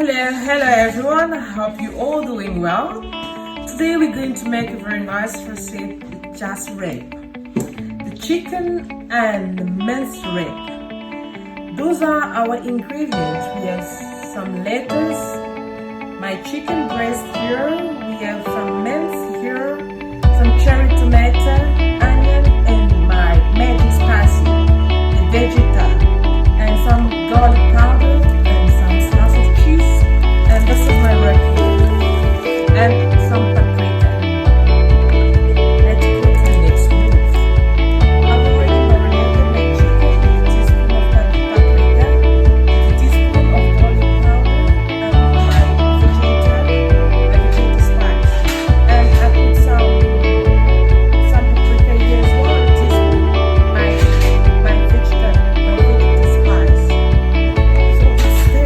Hello everyone, I hope you all doing well. Today we're going to make a very nice recipe with just rib. The chicken and the minced rib. Those are our ingredients. We have some lettuce, my chicken breast here, we have some mince here, some cherry tomato, onion, and my magic spicy, the vegeta, and some garlic powder, and this is my recipe, and some paprika. Let's cook the next move. I've already marinated my chicken with a teaspoon of paprika, a teaspoon of garlic powder, and my vegeta spice. And I put some paprika here as well, a teaspoon, my vegeta spice. So it's very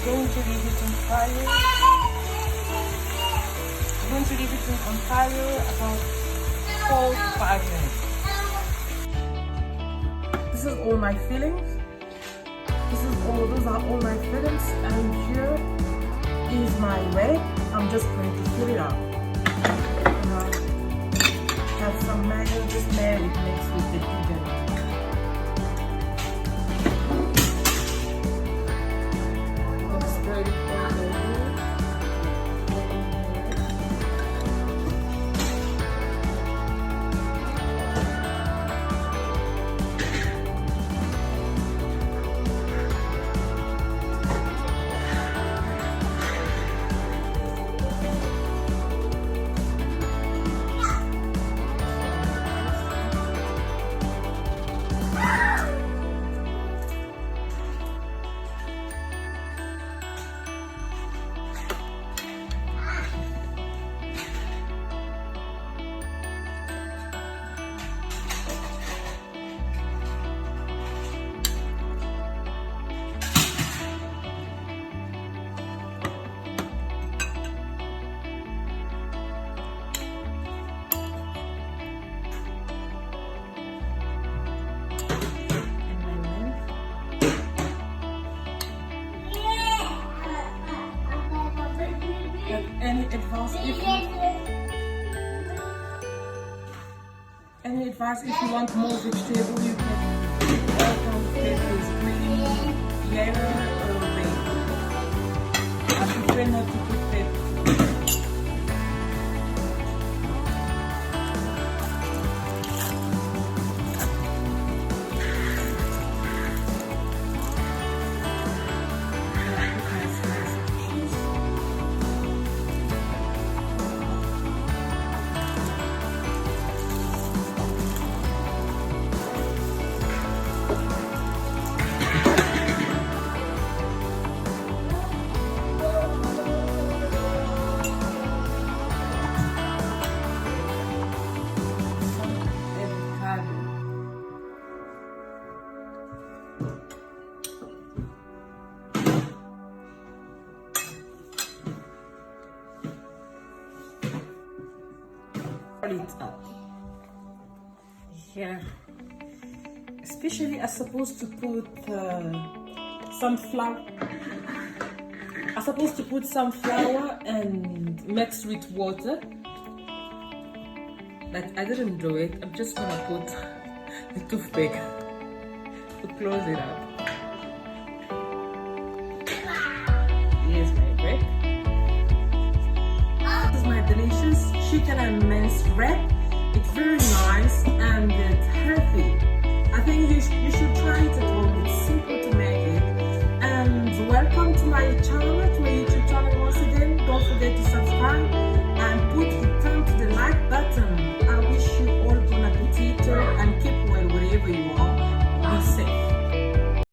going to leave it on fire. I'm going to leave it on fire about 4 to 5 minutes. This is all my fillings. Those are all my fillings, and here is my whey. I'm just going to fill it up. Have some mayo, just mayo it makes with the chicken. advice if you want more vegetable, you can peppers, green, yellow, or red. I prefer not to put peppers. It up here, especially I'm supposed to put some flour. I'm supposed to put some flour and mix with water, but I didn't do it. I'm just gonna put the toothpick to close it up. Here's my bread. This is my delicious chicken and minced wrap. It's very nice and it's healthy. I think you should try it at home. It's simple to make it. And welcome to my channel.